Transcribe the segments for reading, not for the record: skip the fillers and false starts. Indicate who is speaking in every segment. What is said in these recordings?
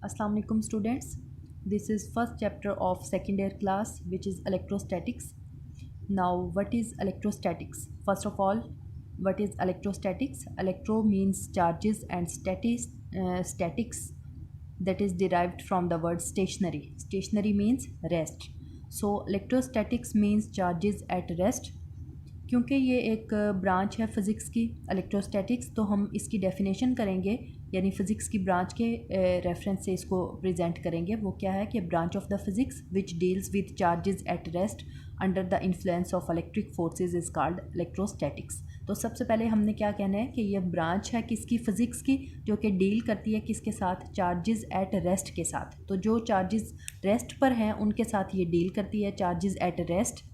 Speaker 1: Assalamu alaikum students. This is first chapter of second year class, which is electrostatics. Now what is electrostatics? First of all, what is electrostatics? Electro means charges and statics, that is derived from the word stationary. Stationary means rest. So electrostatics means charges at rest. क्योंकि ये एक branch है physics की electrostatics, तो हम इसकी definition करेंगे, यानी फ़िज़िक्स की ब्रांच के रेफरेंस से इसको प्रेजेंट करेंगे। वो क्या है कि branch of the physics which deals with charges at rest under the influence of electric forces is called electrostatics. तो सबसे पहले हमने क्या कहना है कि ये ब्रांच है किसकी, फ़िज़िक्स की, जो कि डील करती है किसके साथ, चार्जेस एट रेस्ट के साथ। तो जो चार्जेस रेस्ट पर हैं उनके साथ ये डील करती है, charges at rest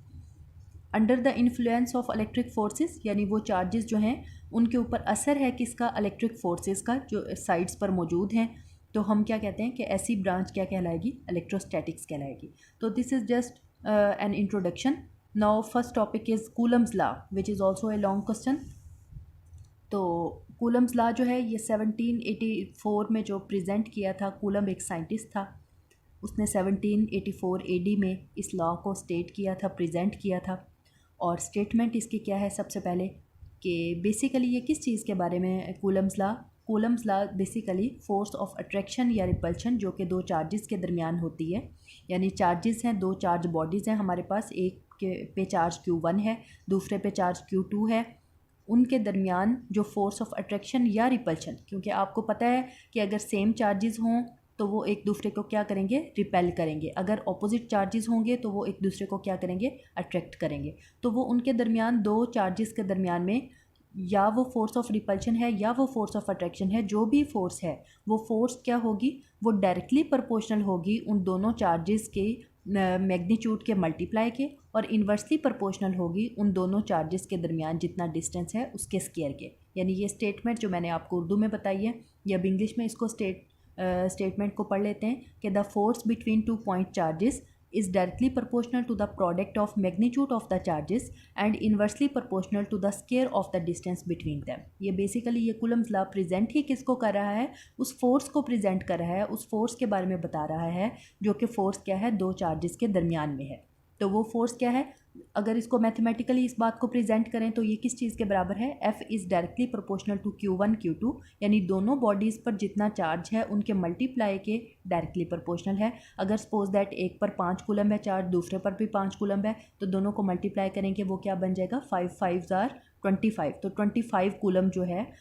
Speaker 1: under the influence of electric forces, यानी वो चार्जेस जो हैं उनके ऊपर असर है किसका, इलेक्ट्रिक फोर्सेस का, जो साइड्स पर मौजूद हैं। तो हम क्या कहते हैं कि ऐसी ब्रांच क्या कहलाएगी, इलेक्ट्रोस्टैटिक्स कहलाएगी। तो this is just an introduction. Now first topic is Coulomb's law, which is also a long question. तो कूलम्स लॉ जो है ये 1784 में जो प्रेजेंट किया था, कूलम एक साइंटिस्ट था, उसने 1784 AD में इस लॉ को स्टेट किया था, प्रेजेंट किया था। और स्टेटमेंट इसकी क्या है, सबसे पहले कि बेसिकली ये किस चीज़ के बारे में, Coulomb's law basically force of attraction या रिपल्शन जो कि दो चार्जेस के दरमियान होती है। यानी चार्जेस हैं, दो चार्ज बॉडीज़ हैं हमारे पास, एक के पे चार्ज Q1 है, दूसरे पे चार्ज Q2 है। उनके दरमियान जो फोर्स ऑफ अट्रैक्शन या रिपल्शन, क्योंकि आपको पता है कि अगर सेम चार्जेस हों तो वो एक दूसरे को क्या करेंगे, रिपेल करेंगे। अगर ऑपोजिट चार्जेस होंगे तो वो एक दूसरे को क्या करेंगे, अट्रैक्ट करेंगे। तो वो उनके दरमियान, दो चार्जेस के दरमियान में या वो फोर्स ऑफ रिपल्शन है या वो फोर्स ऑफ अट्रैक्शन है, जो भी फोर्स है वो फोर्स क्या होगी, वो डायरेक्टली प्रोपोर्शनल होगी उन दोनों चार्जेस के मैग्नीट्यूड के मल्टीप्लाई के, और इन्वर्सली प्रोपोर्शनल होगी उन दोनों चार्जेस के दरमियान जितना डिस्टेंस है उसके स्क्वायर के। यानी ये स्टेटमेंट जो मैंने आपको उर्दू में बताई है, या अब इंग्लिश में इसको स्टेटमेंट को पढ़ लेते हैं कि the force between two point charges is directly proportional to the product of magnitude of the charges and inversely proportional to the square of the distance between them. ये बेसिकली ये Coulomb's law present ही किसको कर रहा है, उस force को present कर रहा है, उस फोर्स के बारे में बता रहा है जो कि फोर्स क्या है, दो चार्जेस के दरमियान में है। तो वो फोर्स क्या है, अगर इसको मैथमेटिकली इस बात को प्रेजेंट करें तो ये किस चीज़ के बराबर है, F is directly proportional to Q1 Q2, यानी दोनों बॉडीज़ पर जितना चार्ज है उनके मल्टीप्लाई के डायरेक्टली प्रोपोर्शनल है। अगर सपोज दैट एक पर 5 कूलम है चार्ज, दूसरे पर भी 5 कूलम है, तो दोनों को मल्टीप्लाई करेंगे, वो क्या बन जाएगा, 5 5 ज़ार 25। तो 25 कूलम जो है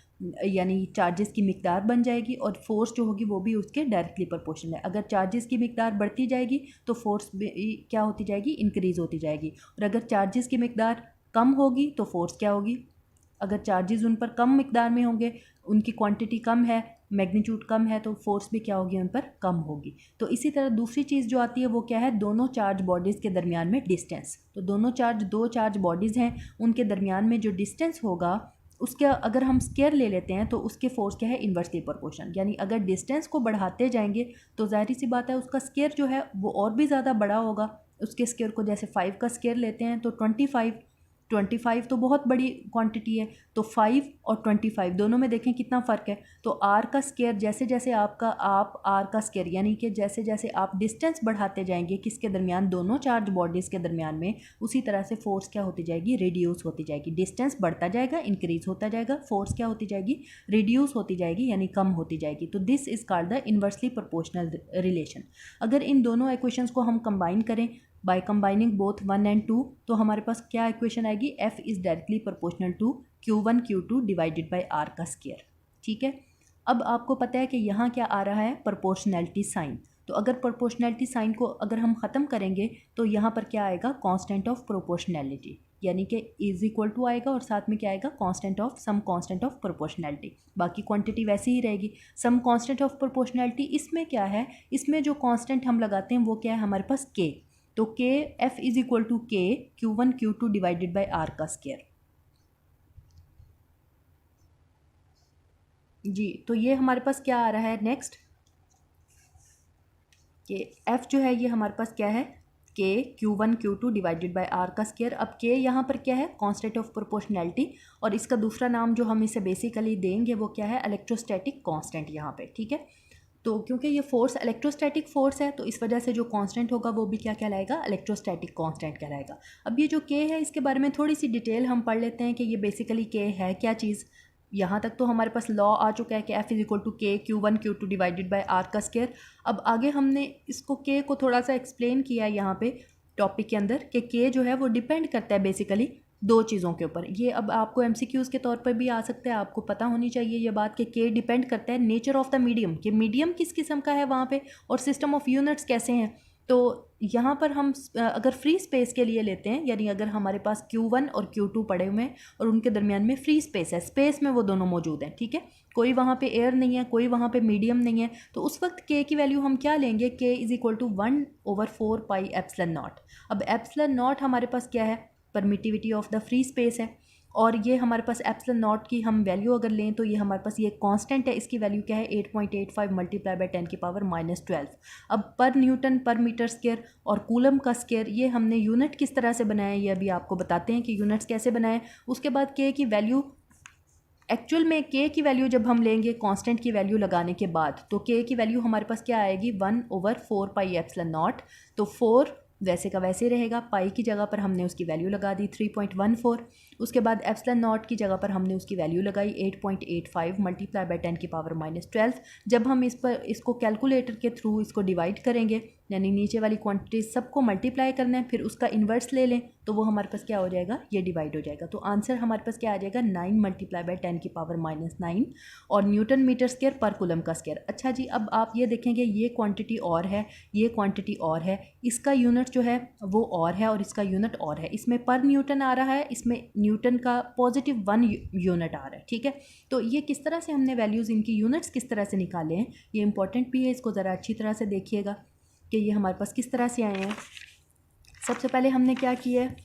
Speaker 1: यानी चार्जेस की मिकदार बन जाएगी, और फोर्स जो होगी वो भी उसके डायरेक्टली प्रोपोर्शनल है। अगर चार्जेस की मिकदार बढ़ती जाएगी तो फोर्स क्या होती जाएगी, इंक्रीज़ होती जाएगी। और अगर चार्जेस की मिकदार कम होगी तो फोर्स क्या होगी, अगर चार्जेस उन पर कम मिकदार में होंगे, उनकी क्वांटिटी कम है, मैग्नीट्यूड कम है, तो फोर्स भी क्या होगी, उन पर कम होगी। तो इसी तरह दूसरी चीज़ जो आती है वो क्या है, दोनों चार्ज बॉडीज़ के दरमियान में डिस्टेंस। तो दो चार्ज बॉडीज़ हैं, उनके दरमियान में जो डिस्टेंस होगा उसके अगर हम स्क्वायर ले लेते हैं तो उसके फोर्स क्या है, इन्वर्सली प्रोपोर्शनल। यानी अगर डिस्टेंस को बढ़ाते जाएंगे तो जाहिर सी बात है उसका स्क्वायर जो है वो और भी ज़्यादा बड़ा होगा। उसके स्क्वायर को जैसे 5 का स्क्वायर लेते हैं तो 25 तो बहुत बड़ी क्वांटिटी है, तो 5 और 25 दोनों में देखें कितना फ़र्क है। तो आर का स्क्वायर जैसे जैसे आप आर का स्क्वायर, यानी कि जैसे जैसे आप डिस्टेंस बढ़ाते जाएंगे किसके दरमियान, दोनों चार्ज बॉडीज़ के दरमियान में, उसी तरह से फोर्स क्या होती जाएगी, रिड्यूस होती जाएगी। डिस्टेंस बढ़ता जाएगा, इंक्रीज होता जाएगा, फोर्स क्या होती जाएगी, रिड्यूस होती जाएगी, यानी कम होती जाएगी। तो this is called the inversely proportional relation. अगर इन दोनों इक्वेशंस को हम कंबाइन करें बाय कंबाइनिंग बोथ 1 and 2, तो हमारे पास क्या इक्वेशन आएगी, F is directly proportional to Q1 Q2 divided by R का स्क्वायर। ठीक है, अब आपको पता है कि यहाँ क्या आ रहा है, प्रोपोर्शनैलिटी साइन। तो अगर प्रोपोर्शनैलिटी साइन को अगर हम ख़त्म करेंगे तो यहाँ पर क्या आएगा, कांस्टेंट ऑफ प्रोपोर्शनैलिटी, यानी कि इज इक्वल टू आएगा और साथ में क्या आएगा, सम कांस्टेंट ऑफ प्रोपोर्शनैलिटी। बाकी क्वांटिटी वैसी ही रहेगी। सम कांस्टेंट ऑफ प्रोपोर्शनैलिटी इसमें क्या है, इसमें जो कांस्टेंट हम लगाते हैं वो क्या है, हमारे पास K। तो K F is equal to K Q1 Q2 divided by R का स्क्वायर। जी, तो ये हमारे पास क्या आ रहा है नेक्स्ट, कि F जो है ये हमारे पास क्या है, K Q1 Q2 divided by R का स्क्वायर। अब K यहाँ पर क्या है, कांस्टेंट ऑफ प्रोपोर्शनैलिटी, और इसका दूसरा नाम जो हम इसे बेसिकली देंगे वो क्या है, इलेक्ट्रोस्टैटिक कांस्टेंट यहाँ पे। ठीक है, तो क्योंकि ये फोर्स इलेक्ट्रोस्टैटिक फोर्स है तो इस वजह से जो कांस्टेंट होगा वो भी क्या कहलाएगा, इलेक्ट्रोस्टैटिक कांस्टेंट कहलाएगा। अब ये जो के है इसके बारे में थोड़ी सी डिटेल हम पढ़ लेते हैं कि ये बेसिकली के है क्या चीज़। यहाँ तक तो हमारे पास लॉ आ चुका है कि F is equal to K Q1 Q2 divided by R का स्क्वायर। अब आगे हमने इसको के को थोड़ा सा एक्सप्लेन किया है यहाँ पे टॉपिक के अंदर कि के जो है वो डिपेंड करता है बेसिकली दो चीज़ों के ऊपर। ये अब आपको एमसीक्यूज़ के तौर पर भी आ सकता है, आपको पता होनी चाहिए ये बात कि के डिपेंड करता है नेचर ऑफ द मीडियम, कि मीडियम किस किस्म का है वहाँ पे और सिस्टम ऑफ यूनिट्स कैसे हैं। तो यहाँ पर हम अगर फ्री स्पेस के लिए लेते हैं, यानी अगर हमारे पास Q1 और Q2 पड़े हुए हैं और उनके दरमियान में फ्री स्पेस है, स्पेस में वो दोनों मौजूद हैं, ठीक है, कोई वहाँ पे एयर नहीं है, कोई वहाँ पे मीडियम नहीं है, तो उस वक्त के की वैल्यू हम क्या लेंगे, K is equal to 1/4 pi epsilon naught. अब एप्सिलॉन नॉट हमारे पास क्या है, permittivity of the free space है, और ये हमारे पास एप्सिलॉन नॉट की हम वैल्यू अगर लें तो ये हमारे पास ये कांस्टेंट है, इसकी वैल्यू क्या है 8.85 मल्टीप्लाई बाय 10 की पावर -12। अब पर न्यूटन पर मीटर स्क्वायर और कूलम का स्क्वायर, ये हमने यूनिट किस तरह से बनाया ये अभी आपको बताते हैं कि यूनिट्स कैसे बनाए। उसके बाद के की वैल्यू, एक्चुअल में के की वैल्यू जब हम लेंगे कांस्टेंट की वैल्यू लगाने के बाद तो के की वैल्यू हमारे पास क्या आएगी 1/4 पाई एप्सिलॉन नॉट। तो 4 वैसे का वैसे रहेगा, पाई की जगह पर हमने उसकी वैल्यू लगा दी 3.14। उसके बाद एप्सिलॉन नॉट की जगह पर हमने उसकी वैल्यू लगाई 8.85 मल्टीप्लाई बाय 10 की पावर -12। जब हम इसको कैलकुलेटर के थ्रू इसको डिवाइड करेंगे, यानी नीचे वाली क्वांटिटी सबको मल्टीप्लाई करना है, फिर उसका इन्वर्स ले लें तो वो हमारे पास क्या हो जाएगा, ये डिवाइड हो जाएगा। तो आंसर हमारे पास क्या आ जाएगा 9 मल्टीप्लाई बाय 10 की पावर -9 और न्यूटन मीटर स्क्वायर पर कूलम का स्क्वायर। अच्छा जी, अब आप ये देखेंगे ये क्वांटिटी और है, ये क्वांटिटी और है, इसका यूनिट जो है वो और है और इसका यूनिट और है, इसमें पर न्यूटन आ रहा है, इसमें न्यूटन का +1 यूनिट आ रहा है, ठीक है। तो ये किस तरह से हमने वैल्यूज़ इनकी यूनिट्स किस तरह से निकाले हैं ये इंपॉर्टेंट भी है, इसको ज़रा अच्छी तरह से देखिएगा कि ये हमारे पास किस तरह से आए हैं। सबसे पहले हमने क्या किया है,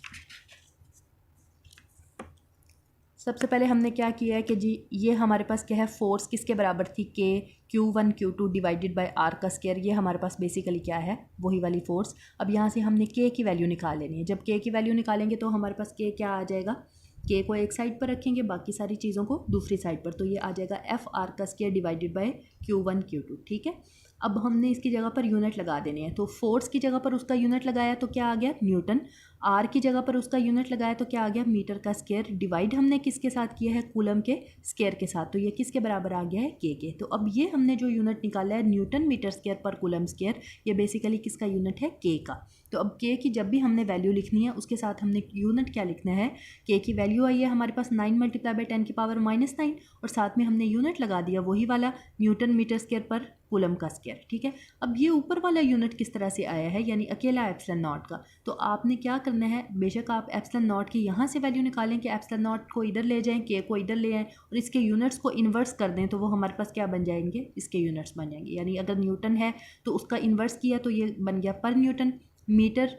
Speaker 1: सबसे पहले हमने क्या किया है कि जी ये हमारे पास क्या है, फोर्स किसके बराबर थी, K Q1 Q2 divided by R का स्क्वायर, ये हमारे पास बेसिकली क्या है, वही वाली फोर्स। अब यहाँ से हमने के की वैल्यू निकाल लेनी है। जब के की वैल्यू निकालेंगे तो हमारे पास के क्या आ जाएगा, के को एक साइड पर रखेंगे, बाकी सारी चीज़ों को दूसरी साइड पर, तो ये आ जाएगा FR का square divided by Q1 Q2, ठीक है। अब हमने इसकी जगह पर यूनिट लगा देने हैं, तो फोर्स की जगह पर उसका यूनिट लगाया तो क्या आ गया न्यूटन, आर की जगह पर उसका यूनिट लगाया तो क्या आ गया मीटर का स्क्वायर, डिवाइड हमने किसके साथ किया है, कूलम के स्क्वायर के साथ, तो ये किसके बराबर आ गया है, के। तो अब ये हमने जो यूनिट निकाला है न्यूटन मीटर स्क्वायर पर कूलम स्क्वायर, ये बेसिकली किसका यूनिट है, के का। तो अब के की जब भी हमने वैल्यू लिखनी है उसके साथ हमने यूनिट क्या लिखना है, के की वैल्यू आई है हमारे पास 9 मल्टीप्लाई बाय 10 की पावर -9 और साथ में हमने यूनिट लगा दिया वही वाला न्यूटन मीटर स्क्वायर पर कूलम का स्क्वायर, ठीक है। अब ये ऊपर वाला यूनिट किस तरह से आया है, यानी अकेला एप्सिलॉन नॉट का, तो आपने क्या करना है, बेशक आप एप्सिलॉन नॉट की यहाँ से वैल्यू निकालें कि एप्सिलॉन नॉट को इधर ले जाएं, के को इधर ले आएँ और इसके यूनिट्स को इन्वर्स कर दें तो वो हमारे पास क्या बन जाएंगे, इसके यूनिट्स बन जाएंगे। यानी अगर न्यूटन है तो उसका इन्वर्स किया तो ये बन गया पर न्यूटन, मीटर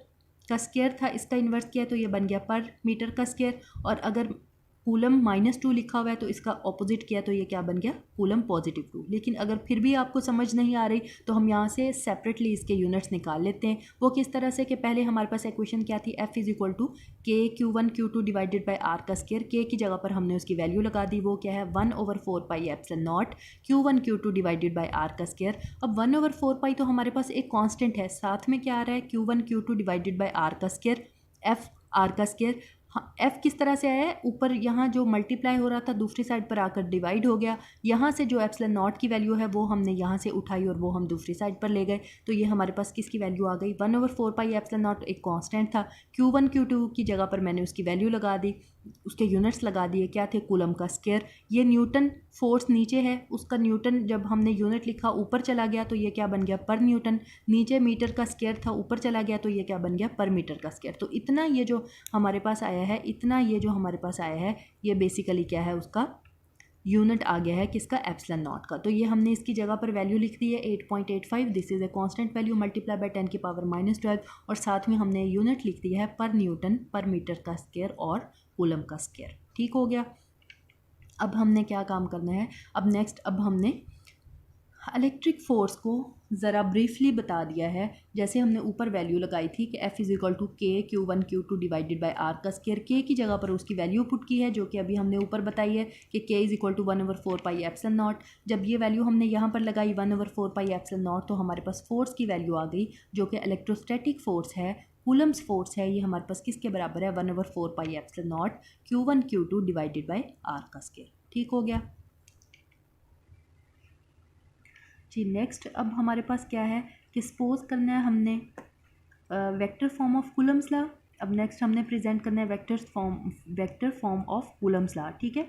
Speaker 1: का स्क्वायर था इसका इन्वर्स किया तो ये बन गया पर मीटर का स्क्वायर, और अगर कूलम -2 लिखा हुआ है तो इसका ऑपोजिट किया तो ये क्या बन गया, कूलम +2। लेकिन अगर फिर भी आपको समझ नहीं आ रही तो हम यहाँ से सेपरेटली इसके यूनिट्स निकाल लेते हैं। वो किस तरह से कि पहले हमारे पास इक्वेशन क्या थी, F is equal to K Q1 Q2 divided by R का स्क्वायर, के की जगह पर हमने उसकी वैल्यू लगा दी, वो क्या है 1/4 pi epsilon not Q1 Q2 divided by R का स्क्वायर। अब 1/4 पाई तो हमारे पास एक कॉन्स्टेंट है, साथ में क्या आ रहा है Q1 Q2 divided by R का स्क्वायर, F आर का स्क्वायर। हाँ, F किस तरह से आया है, ऊपर यहाँ जो मल्टीप्लाई हो रहा था दूसरी साइड पर आकर डिवाइड हो गया, यहाँ से जो एप्सिलॉन नॉट की वैल्यू है वो हमने यहाँ से उठाई और वो हम दूसरी साइड पर ले गए, तो ये हमारे पास किसकी वैल्यू आ गई 1/4 पाई एप्सिलॉन नॉट, एक कांस्टेंट था, Q1 Q2 की जगह पर मैंने उसकी वैल्यू लगा दी, उसके यूनिट्स लगा दिए, क्या थे, कूलम का स्क्वायर। ये न्यूटन फोर्स नीचे है, उसका न्यूटन जब हमने यूनिट लिखा ऊपर चला गया तो ये क्या बन गया पर न्यूटन, नीचे मीटर का स्क्वायर था ऊपर चला गया तो ये क्या बन गया पर मीटर का स्क्वायर। तो इतना ये जो हमारे पास आया है, इतना ये जो हमारे पास आया है, ये बेसिकली क्या है, उसका यूनिट आ गया है किसका, एप्सिलॉन नॉट का। तो ये हमने इसकी जगह पर वैल्यू लिख दी है 8.85, this is a constant value multiply by 10 की पावर -12 और साथ में हमने यूनिट लिख दी है पर न्यूटन पर मीटर का स्क्वायर और कूलम का स्क्वायर, ठीक हो गया। अब हमने क्या काम करना है, अब नेक्स्ट अब हमने इलेक्ट्रिक फोर्स को ज़रा ब्रीफली बता दिया है। जैसे हमने ऊपर वैल्यू लगाई थी कि F is equal to K Q1 Q2 divided by R का स्क्वायर, के की जगह पर उसकी वैल्यू पुट की है जो कि अभी हमने ऊपर बताई है कि K is equal to 1/4 pi epsilon naught. जब ये वैल्यू हमने यहाँ पर लगाई 1/4 पाई एप्सिलॉन नॉट, तो हमारे पास फोर्स की वैल्यू आ गई जो कि इलेक्ट्रोस्टैटिक फोर्स है, कूलम्स फोर्स है। ये हमारे पास किसके बराबर है? 1/4 pi epsilon not Q1 Q2 divided by R का स्क्वायर। ठीक हो गया जी। नेक्स्ट अब हमारे पास क्या है कि सपोज करना है हमने vector form of Coulomb's law. अब नेक्स्ट हमने प्रेजेंट करना है vector form of Coulomb's law. ठीक है,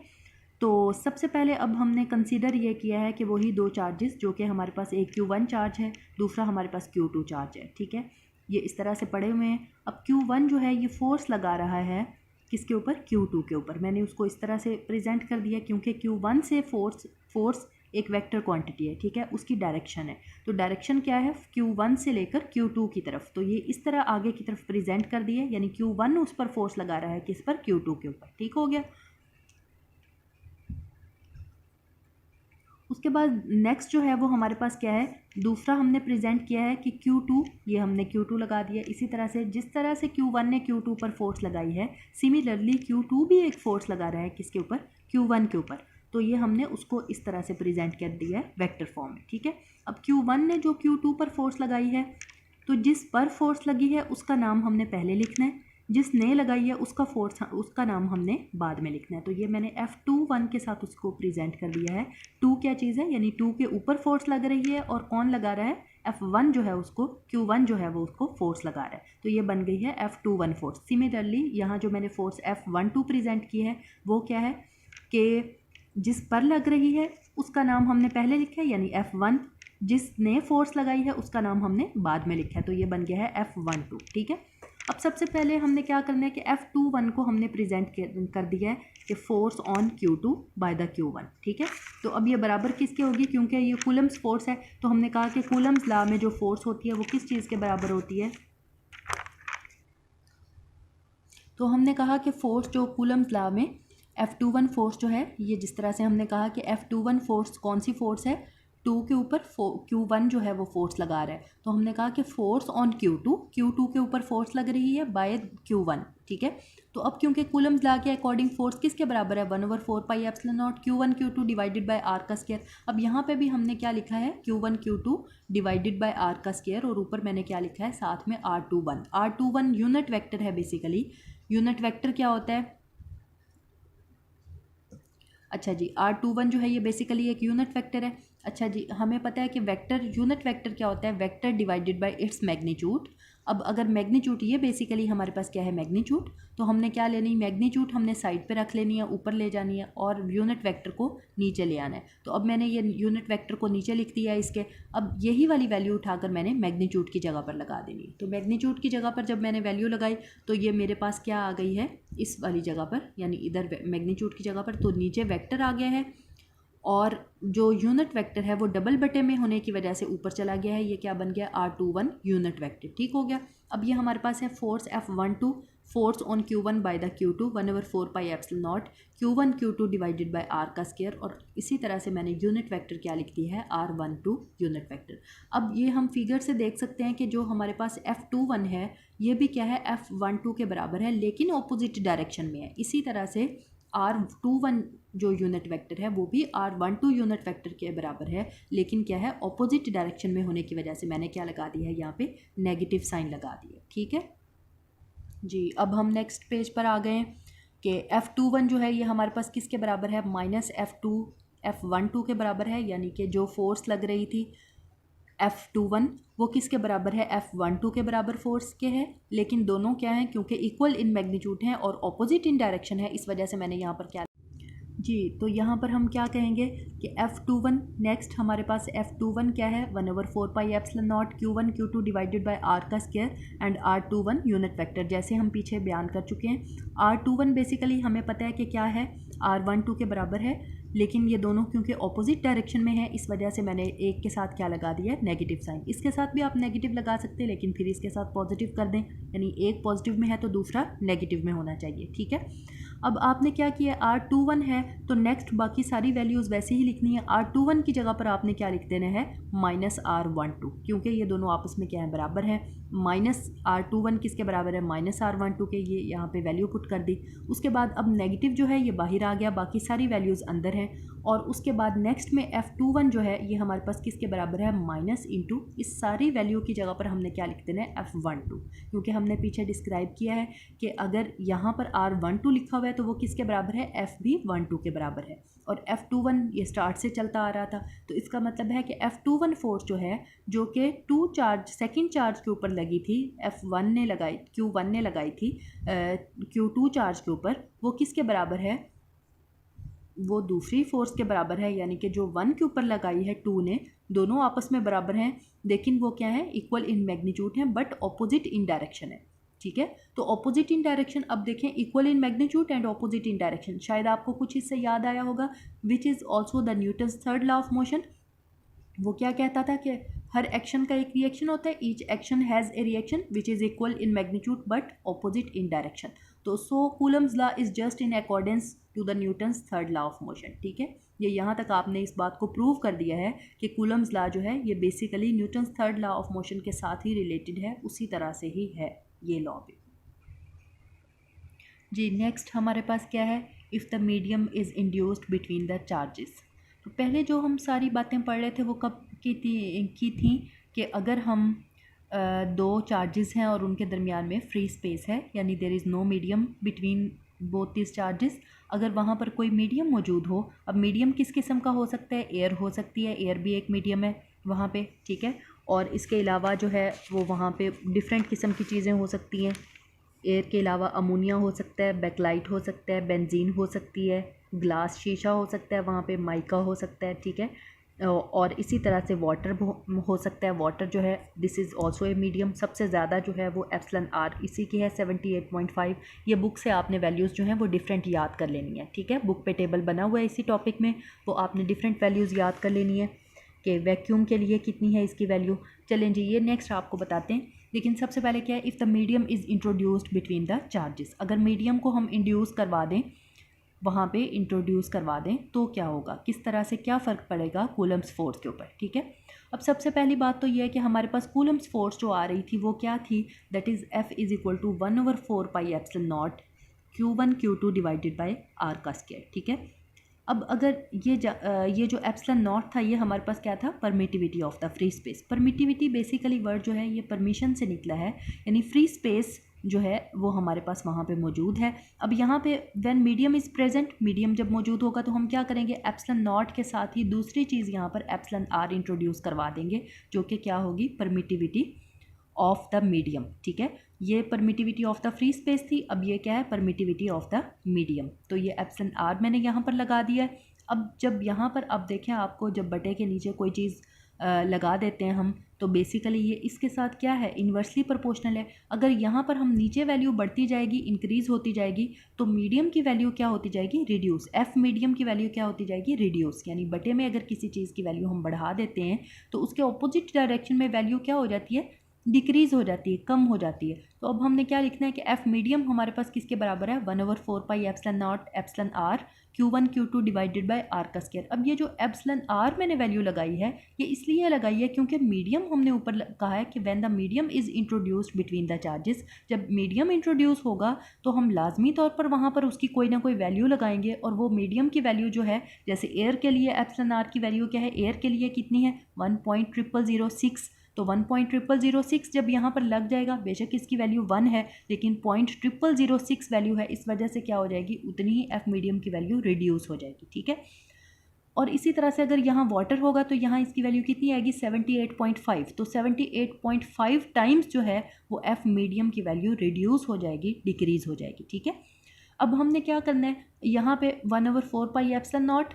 Speaker 1: तो सबसे पहले अब हमने कंसीडर ये किया है कि वही दो चार्जेस जो कि हमारे पास एक Q1 चार्ज है, दूसरा हमारे पास Q2 चार्ज है। ठीक है, ये इस तरह से पड़े हुए हैं। अब Q1 जो है ये फोर्स लगा रहा है किसके ऊपर? Q2 के ऊपर। मैंने उसको इस तरह से प्रेजेंट कर दिया क्योंकि Q1 से फोर्स एक वेक्टर क्वांटिटी है। ठीक है, उसकी डायरेक्शन है। तो डायरेक्शन क्या है? Q1 से लेकर Q2 की तरफ। तो ये इस तरह आगे की तरफ प्रेजेंट कर दिए, यानी Q1 उस पर फोर्स लगा रहा है किस पर? Q2 के ऊपर। ठीक हो गया। उसके बाद नेक्स्ट जो है वो हमारे पास क्या है? दूसरा हमने प्रेजेंट किया है कि Q2, ये हमने Q2 लगा दिया। इसी तरह से जिस तरह से Q1 ने Q2 पर फोर्स लगाई है, सिमिलरली Q2 भी एक फोर्स लगा रहा है किसके ऊपर? Q1 के ऊपर। तो ये हमने उसको इस तरह से प्रेजेंट कर दिया है वेक्टर फॉर्म में। ठीक है, अब Q1 ने जो Q2 पर फोर्स लगाई है, तो जिस पर फोर्स लगी है उसका नाम हमने पहले लिखना है, जिसने लगाई है उसका नाम हमने बाद में लिखना है। तो ये मैंने F21 के साथ उसको प्रेजेंट कर दिया है। 2 क्या चीज़ है? यानी 2 के ऊपर फोर्स लग रही है और कौन लगा रहा है? F1 जो है उसको, Q1 जो है वो उसको फोर्स लगा रहा है। तो ये बन गई है F21 फोर्स। सिमिलरली यहाँ जो मैंने फोर्स F12 प्रेजेंट की है वो क्या है कि जिस पर लग रही है उसका नाम हमने पहले लिखा है, यानी F1। जिसने फोर्स लगाई है उसका नाम हमने बाद में लिखा है। तो ये बन गया है F12। ठीक है, अब सबसे पहले हमने क्या करना है कि F21 को हमने प्रेजेंट कर दिया है कि force on Q2 by the Q1। ठीक है, तो अब ये बराबर किसके होगी? क्योंकि ये कूलम्स फोर्स है, तो हमने कहा कि कूलम्स लॉ में जो फोर्स होती है वो किस चीज़ के बराबर होती है? तो हमने कहा कि फोर्स जो कूलम्स लॉ में F21 फोर्स जो है, ये जिस तरह से हमने कहा कि F21 फोर्स कौन सी फोर्स है? 2 के ऊपर Q1 जो है वो फोर्स लगा रहा है। तो हमने कहा कि फोर्स ऑन Q2 के ऊपर फोर्स लग रही है बाय Q1। ठीक है, तो अब क्योंकि कूलम्स लॉ के अकॉर्डिंग फोर्स किसके बराबर है? 1/4 pi epsilon not Q1 Q2 divided by R का स्क्वायर। अब यहाँ पे भी हमने क्या लिखा है? Q1 Q2 divided by R का स्क्वायर, और ऊपर मैंने क्या लिखा है साथ में? R21 यूनिट वेक्टर है बेसिकली। यूनिट वेक्टर क्या होता है? अच्छा जी, R21 जो है ये बेसिकली एक यूनिट वेक्टर है। अच्छा जी, हमें पता है कि यूनिट वेक्टर क्या होता है? Vector divided by its magnitude. अब अगर मैग्नीट्यूड, ये बेसिकली हमारे पास क्या है? मैग्नीट्यूड। तो हमने क्या लेनी? मैग्नीट्यूड हमने साइड पे रख लेनी है, ऊपर ले जानी है, और यूनिट वेक्टर को नीचे ले आना है। तो अब मैंने ये यूनिट वेक्टर को नीचे लिख दिया है इसके। अब यही वाली वैल्यू उठाकर मैंने मैग्नीट्यूड की जगह पर लगा देनी है। तो मैग्नीट्यूड की जगह पर जब मैंने वैल्यू लगाई तो ये मेरे पास क्या आ गई है? इस वाली जगह पर, यानी इधर मैग्नीट्यूड की जगह पर, तो नीचे वेक्टर आ गया है, और जो यूनिट वेक्टर है वो डबल बटे में होने की वजह से ऊपर चला गया है। ये क्या बन गया? R21 unit vector. ठीक हो गया। अब ये हमारे पास है force F12 force on Q1 by the Q2 1/4 pi epsilon not Q1 Q2 divided by R का स्क्वायर, और इसी तरह से मैंने यूनिट वेक्टर क्या लिख दी है? R12 unit vector. अब ये हम फिगर से देख सकते हैं कि जो हमारे पास F21 है ये भी क्या है? F12 के बराबर है, लेकिन ऑपोजिट डायरेक्शन में है। इसी तरह से R21 जो यूनिट वेक्टर है वो भी R12 यूनिट वेक्टर के बराबर है, लेकिन क्या है? ऑपोजिट डायरेक्शन में होने की वजह से मैंने क्या लगा दिया है? यहाँ पे नेगेटिव साइन लगा दिया। ठीक है जी, अब हम नेक्स्ट पेज पर आ गए हैं कि F21 जो है ये हमारे पास किसके बराबर है? F12 के बराबर है, यानी कि जो फोर्स लग रही थी F21 वो किसके बराबर है? F12 के बराबर फोर्स के है, लेकिन दोनों क्या हैं? क्योंकि इक्वल इन मैग्नीट्यूड हैं और ऑपोजिट इन डायरेक्शन है, इस वजह से मैंने यहाँ पर क्या जी, तो यहाँ पर हम क्या कहेंगे कि F21 नेक्स्ट हमारे पास F21 क्या है? 1/4 pi epsilon not Q1 Q2 divided by R का square and R21 unit vector, जैसे हम पीछे बयान कर चुके हैं। R21 बेसिकली हमें पता है कि क्या है? R12 के बराबर है, लेकिन ये दोनों क्योंकि ऑपोजिट डायरेक्शन में है इस वजह से मैंने एक के साथ क्या लगा दिया है? Negative sign. इसके साथ भी आप नेगेटिव लगा सकते हैं, लेकिन फिर इसके साथ पॉजिटिव कर दें, यानी एक पॉजिटिव में है तो दूसरा नेगेटिव में होना चाहिए। ठीक है, अब आपने क्या किया, R21 है तो नेक्स्ट बाकी सारी वैल्यूज़ वैसे ही लिखनी है। R21 की जगह पर आपने क्या लिख देना है, -R12, क्योंकि ये दोनों आपस में क्या है, बराबर है। -R21 किसके बराबर है, -R12 के, ये यहाँ पे वैल्यू पुट कर दी। उसके बाद अब नेगेटिव जो है ये बाहर आ गया, बाकी सारी वैल्यूज़ अंदर हैं। और उसके बाद नेक्स्ट में F21 जो है ये हमारे पास किसके बराबर है, माइनस इंटू इस सारी वैल्यू की जगह पर हमने क्या लिख देना है, F12, क्योंकि हमने पीछे डिस्क्राइब किया है कि अगर यहाँ पर R12 लिखा हुआ है तो वो किसके बराबर है, F भी 12 के बराबर है। और F21 ये स्टार्ट से चलता आ रहा था, तो इसका मतलब है कि F21 फोर्स जो है, जो कि सेकेंड चार्ज के ऊपर लगी थी, Q1 ने लगाई थी Q2 चार्ज के ऊपर, वो किसके बराबर है, वो दूसरी फोर्स के बराबर है। यानी कि जो 1 के ऊपर लगाई है 2 ने, दोनों आपस में बराबर हैं, लेकिन वो क्या है, इक्वल इन मैग्नीट्यूड है बट ऑपोजिट इन डायरेक्शन है। ठीक है, तो ऑपोजिट इन डायरेक्शन, अब देखें equal in magnitude and opposite in direction, शायद आपको कुछ इससे याद आया होगा, which is also the Newton's third law of motion. वो क्या कहता था कि हर एक्शन का एक रिएक्शन होता है, each action has a reaction which is equal in magnitude but opposite in direction. तो so Coulomb's law is just in accordance to the Newton's third law of motion. ठीक है, ये यहाँ तक आपने इस बात को प्रूव कर दिया है कि कूलम्स लॉ जो है ये basically Newton's third law of motion के साथ ही रिलेटेड है, उसी तरह से ही है ये लॉ भी। जी नेक्स्ट हमारे पास क्या है, if the medium is induced between the charges. तो पहले जो हम सारी बातें पढ़ रहे थे वो कब की थी कि अगर हम दो चार्जेस हैं और उनके दरमियान में फ्री स्पेस है, यानी there is no medium between both this charges, अगर वहाँ पर कोई मीडियम मौजूद हो। अब मीडियम किस किस्म का हो सकता है, एयर हो सकती है, एयर भी एक मीडियम है वहाँ पे। ठीक है, और इसके अलावा जो है वो वहाँ पे डिफरेंट किस्म की चीज़ें हो सकती हैं। एयर के अलावा अमोनिया हो सकता है, बैकलाइट हो सकता है, बेंजीन हो सकती है, ग्लास शीशा हो सकता है, वहाँ पे माइका हो सकता है। ठीक है, और इसी तरह से वाटर हो सकता है। वाटर जो है this is also a medium. सबसे ज़्यादा जो है वो एप्सिलॉन आर इसी की है 78.5। ये बुक से आपने वैल्यूज़ जो हैं वो डिफरेंट याद कर लेनी है। ठीक है, बुक पे टेबल बना हुआ है इसी टॉपिक में, वो आपने डिफरेंट वैल्यूज़ याद कर लेनी है कि वैक्यूम के लिए कितनी है इसकी वैल्यू। चलें जी, ये नेक्स्ट आपको बताते हैं। लेकिन सबसे पहले क्या है, if the medium is introduced between the charges, अगर मीडियम को हम इंड्यूस करवा दें, वहाँ पे इंट्रोड्यूस करवा दें, तो क्या होगा, किस तरह से क्या फ़र्क पड़ेगा कूलम्स फोर्स के ऊपर। ठीक है, अब सबसे पहली बात तो ये है कि हमारे पास कूलम्स फोर्स जो आ रही थी वो क्या थी, that is F is equal to 1/4 pi epsilon not Q1 Q2 divided by R का स्क्वायर। ठीक है, अब अगर ये जो एप्सिलॉन नॉट था, ये हमारे पास क्या था, permittivity of the free space. Permittivity basically word जो है ये परमिशन से निकला है, यानी फ्री स्पेस जो है वो हमारे पास वहाँ पे मौजूद है। अब यहाँ पे when medium is present, medium जब मौजूद होगा तो हम क्या करेंगे, एप्सिलॉन नॉट के साथ ही दूसरी चीज़ यहाँ पर एप्सिलॉन आर इंट्रोड्यूस करवा देंगे, जो कि क्या होगी, परमिटिविटी ऑफ द मीडियम। ठीक है, ये permittivity of the free space थी, अब ये क्या है, परमिटिविटी ऑफ द मीडियम। तो ये एप्सिलॉन आर मैंने यहाँ पर लगा दिया है। अब जब यहाँ पर अब देखें, आपको जब बटे के नीचे कोई चीज़ लगा देते हैं हम, तो बेसिकली ये इसके साथ क्या है, इन्वर्सली प्रोपोर्शनल है। अगर यहाँ पर हम नीचे वैल्यू बढ़ती जाएगी, इंक्रीज़ होती जाएगी, तो मीडियम की वैल्यू क्या होती जाएगी, रिड्यूस। एफ मीडियम की वैल्यू क्या होती जाएगी, रिड्यूस। यानी बटे में अगर किसी चीज़ की वैल्यू हम बढ़ा देते हैं तो उसके ऑपोजिट डायरेक्शन में वैल्यू क्या हो जाती है, डिक्रीज़ हो जाती है, कम हो जाती है। तो अब हमने क्या लिखना है कि एफ मीडियम हमारे पास किसके बराबर है, 1/4 pi epsilon naught epsilon R Q1 Q2 divided by R का स्क्वायर। अब ये जो एप्सिलॉन आर मैंने वैल्यू लगाई है, ये इसलिए लगाई है क्योंकि मीडियम हमने ऊपर कहा है कि when the medium is introduced between the charges, जब मीडियम इंट्रोड्यूस होगा तो हम लाजमी तौर पर वहाँ पर उसकी कोई ना कोई वैल्यू लगाएंगे, और वो मीडियम की वैल्यू जो है, जैसे एयर के लिए एप्सिलॉन आर की वैल्यू क्या है, एयर के लिए कितनी है, 1.0006। तो 1.0006 जब यहाँ पर लग जाएगा, बेशक इसकी वैल्यू 1 है लेकिन 0.0006 वैल्यू है, इस वजह से क्या हो जाएगी, उतनी ही एफ मीडियम की वैल्यू रिड्यूस हो जाएगी। ठीक है, और इसी तरह से अगर यहाँ वाटर होगा तो यहाँ इसकी वैल्यू कितनी आएगी, 78.5। तो 78.5 टाइम्स जो है वो एफ मीडियम की वैल्यू रिड्यूस हो जाएगी, डिक्रीज़ हो जाएगी। ठीक है, अब हमने क्या करना है, यहाँ पे 1/4 पाई एप्सिलॉन नॉट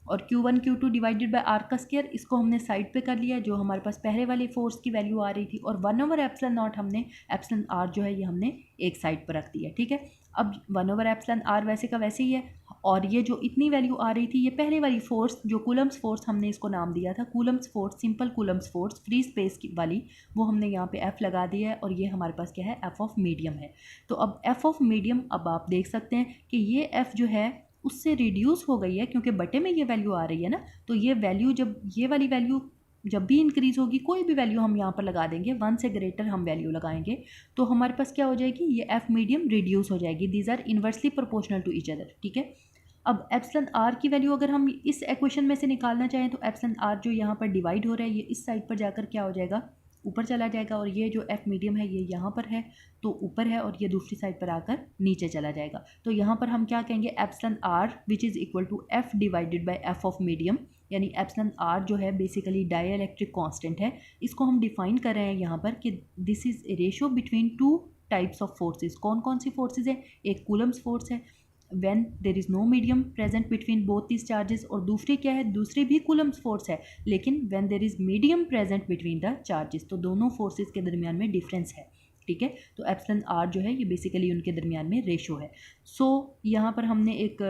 Speaker 1: और Q1 Q2 divided by R का स्क्वायर, इसको हमने साइड पे कर लिया, जो हमारे पास पहले वाली फोर्स की वैल्यू आ रही थी, और 1/एप्सिलॉन नॉट हमने एप्सिलॉन आर जो है ये हमने एक साइड पर रख दिया। ठीक है, अब 1/एप्सिलॉन आर वैसे का वैसे ही है, और ये जो इतनी वैल्यू आ रही थी, ये पहले वाली फोर्स जो कूलम्स फोर्स हमने इसको नाम दिया था Coulomb's force, simple Coulomb's force free space की वाली, वो हमने यहाँ पे एफ लगा दिया है और ये हमारे पास क्या है, एफ ऑफ मीडियम है। तो अब एफ ऑफ मीडियम, अब आप देख सकते हैं कि ये एफ जो है उससे रिड्यूस हो गई है क्योंकि बटे में ये वैल्यू आ रही है ना। तो ये वैल्यू, जब ये वाली वैल्यू जब भी इंक्रीज़ होगी, कोई भी वैल्यू हम यहाँ पर लगा देंगे, 1 से ग्रेटर हम वैल्यू लगाएंगे, तो हमारे पास क्या हो जाएगी, ये एफ मीडियम रिड्यूस हो जाएगी। These are inversely proportional to each other, ठीक है। अब एप्सिलॉन आर की वैल्यू अगर हम इस इक्वेशन में से निकालना चाहें तो एप्सिलॉन आर जो यहाँ पर डिवाइड हो रहा है, ये इस साइड पर जाकर क्या हो जाएगा, ऊपर चला जाएगा, और ये जो एफ मीडियम है ये यहाँ पर है तो ऊपर है, और ये दूसरी साइड पर आकर नीचे चला जाएगा। तो यहाँ पर हम क्या कहेंगे, epsilon R which is equal to F divided by F of medium, यानी एप्सिलॉन आर जो है बेसिकली डाइइलेक्ट्रिक कांस्टेंट है। इसको हम डिफाइन कर रहे हैं यहाँ पर कि this is a ratio between two types of forces. कौन कौन सी फोर्सेज है, एक कूलम्स फोर्स है when there is no medium present between both these charges, और दूसरी क्या है, दूसरी भी कूलम्स फोर्स है लेकिन when there is medium present between the charges, तो दोनों फोर्सेस के दरमियान में डिफरेंस है, ठीक है। तो एप्सिलॉन आर जो है ये बेसिकली उनके दरमियान में रेशो है। सो यहाँ पर हमने एक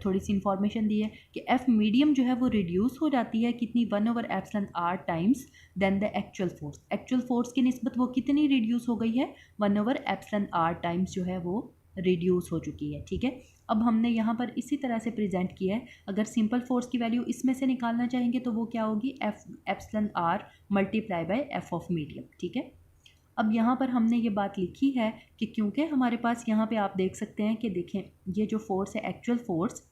Speaker 1: थोड़ी सी इंफॉर्मेशन दी है कि एफ मीडियम जो है वो रिड्यूस हो जाती है कितनी, 1/एप्सिलॉन R times then the actual force. Actual force की निस्बत वो कितनी रिड्यूस हो गई है, 1/एप्सिलॉन आर टाइम्स जो है वो रिड्यूस हो चुकी है, ठीक है। अब हमने यहाँ पर इसी तरह से प्रेजेंट किया है, अगर सिंपल फोर्स की वैल्यू इसमें से निकालना चाहेंगे तो वो क्या होगी, epsilon R multiply by F of medium, ठीक है। अब यहाँ पर हमने ये बात लिखी है कि क्योंकि हमारे पास यहाँ पे आप देख सकते हैं कि देखें ये जो फोर्स है, एक्चुअल फोर्स,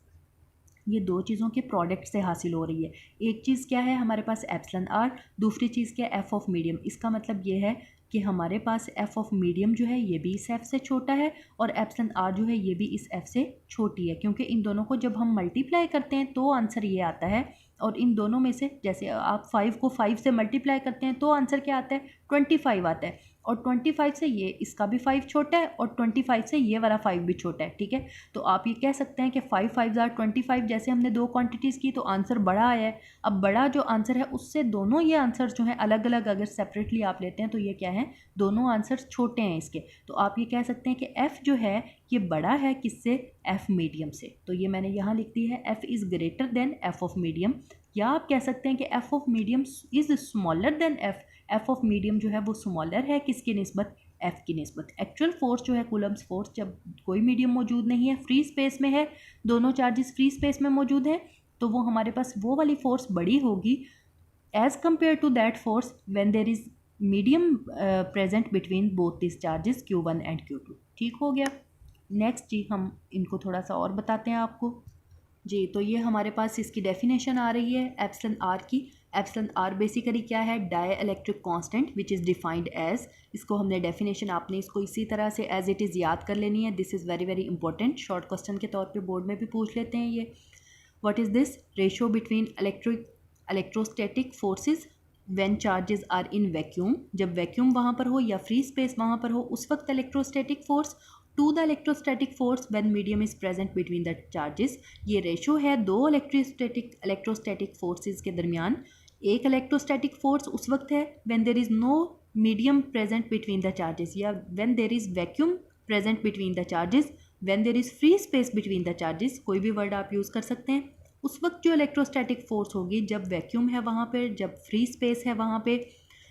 Speaker 1: ये दो चीज़ों के प्रोडक्ट से हासिल हो रही है। एक चीज़ क्या है हमारे पास एप्सिलॉन आर, दूसरी चीज़ क्या है, एफ ऑफ मीडियम। इसका मतलब ये है कि हमारे पास एफ ऑफ मीडियम जो है ये भी इस एफ से छोटा है और एप्सिलॉन आर जो है ये भी इस एफ से छोटी है, क्योंकि इन दोनों को जब हम मल्टीप्लाई करते हैं तो आंसर ये आता है। और इन दोनों में से जैसे आप 5 को 5 से मल्टीप्लाई करते हैं तो आंसर क्या आता है, 25 आता है, और 25 से ये इसका भी 5 छोटा है और 25 से ये वाला 5 भी छोटा है, ठीक है। तो आप ये कह सकते हैं कि 5 5 आर 25, जैसे हमने दो क्वांटिटीज़ की तो आंसर बड़ा आया है। अब बड़ा जो आंसर है उससे दोनों ये आंसर जो है अलग अलग अगर सेपरेटली आप लेते हैं तो ये क्या है, दोनों आंसर छोटे हैं इसके। तो आप ये कह सकते हैं कि एफ़ जो है ये बड़ा है किससे, एफ़ मीडियम से। तो ये मैंने यहाँ लिख दी है, F is greater than F of medium, या आप कह सकते हैं कि F of medium is smaller than F. F of medium जो है वो स्मॉलर है किसकी निस्बत, एफ की निस्बत। एक्चुअल फोर्स जो है कूलम्स फोर्स, जब कोई मीडियम मौजूद नहीं है, फ्री स्पेस में है, दोनों चार्जेस फ्री स्पेस में मौजूद हैं, तो वो हमारे पास वो वाली फोर्स बड़ी होगी as compare to that force when there is medium present between both this charges Q1 and Q2। ठीक हो गया। नेक्स्ट जी हम इनको थोड़ा सा और बताते हैं आपको जी। तो ये हमारे पास इसकी डेफिनेशन आ रही है एप्सिलॉन आर की। एप्सिलॉन आर बेसिकली क्या है, dielectric constant which is defined as, इसको हमने डेफिनेशन, आपने इसको इसी तरह से एज इट इज़ याद कर लेनी है। This is very very important, short question के तौर पे बोर्ड में भी पूछ लेते हैं ये। What is this, ratio between electrostatic forces when charges are in vacuum, जब वैक्यूम वहाँ पर हो या फ्री स्पेस वहाँ पर हो उस वक्त electrostatic force, to the electrostatic force when medium is present between the charges. ये रेशो है दो इलेक्ट्रोस्टैटिक फोर्सेस के दरमियान। एक इलेक्ट्रोस्टैटिक फोर्स उस वक्त है when there is no medium present between the charges, या when there is vacuum present between the charges, when there is free space between the charges, कोई भी वर्ड आप यूज़ कर सकते हैं। उस वक्त जो इलेक्ट्रोस्टैटिक फोर्स होगी जब वैक्यूम है वहाँ पे, जब फ्री स्पेस है वहाँ पे,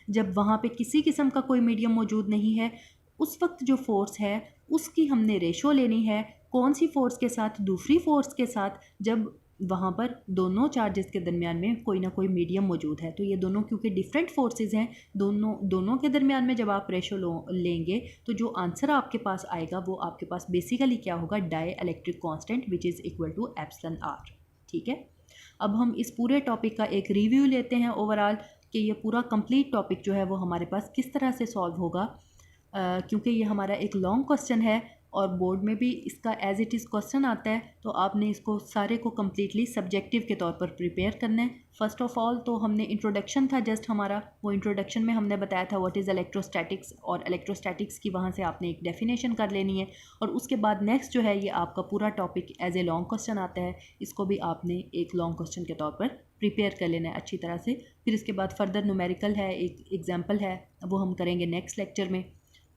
Speaker 1: जब वहाँ पे किसी किस्म का कोई मीडियम मौजूद नहीं है, उस वक्त जो फोर्स है उसकी हमने रेशो लेनी है। कौन सी फोर्स के साथ, दूसरी फोर्स के साथ, जब वहाँ पर दोनों चार्जेस के दरमियान में कोई ना कोई मीडियम मौजूद है। तो ये दोनों क्योंकि डिफरेंट फोर्सेस हैं, दोनों के दरमियान में जब आप रेशो लेंगे तो जो आंसर आपके पास आएगा वो आपके पास बेसिकली क्या होगा, dielectric constant which is equal to epsilon R. ठीक है। अब हम इस पूरे टॉपिक का एक रिव्यू लेते हैं ओवरऑल कि ये पूरा कंप्लीट टॉपिक जो है वो हमारे पास किस तरह से सॉल्व होगा, क्योंकि ये हमारा एक लॉन्ग क्वेश्चन है और बोर्ड में भी इसका एज इट इज़ क्वेश्चन आता है, तो आपने इसको सारे को कम्प्लीटली सब्जेक्टिव के तौर पर प्रिपेयर करना है। फर्स्ट ऑफ ऑल तो हमने इंट्रोडक्शन था जस्ट हमारा, वो इंट्रोडक्शन में हमने बताया था व्हाट इज़ इलेक्ट्रोस्टैटिक्स, और इलेक्ट्रोस्टैटिक्स की वहाँ से आपने एक डेफिनेशन कर लेनी है। और उसके बाद नेक्स्ट जो है ये आपका पूरा topic as a long question आता है, इसको भी आपने एक लॉन्ग क्वेश्चन के तौर पर प्रिपेयर कर लेना है अच्छी तरह से। फिर इसके बाद फर्दर न्यूमेरिकल है, एक एग्जाम्पल है, वो हम करेंगे नेक्स्ट लेक्चर में।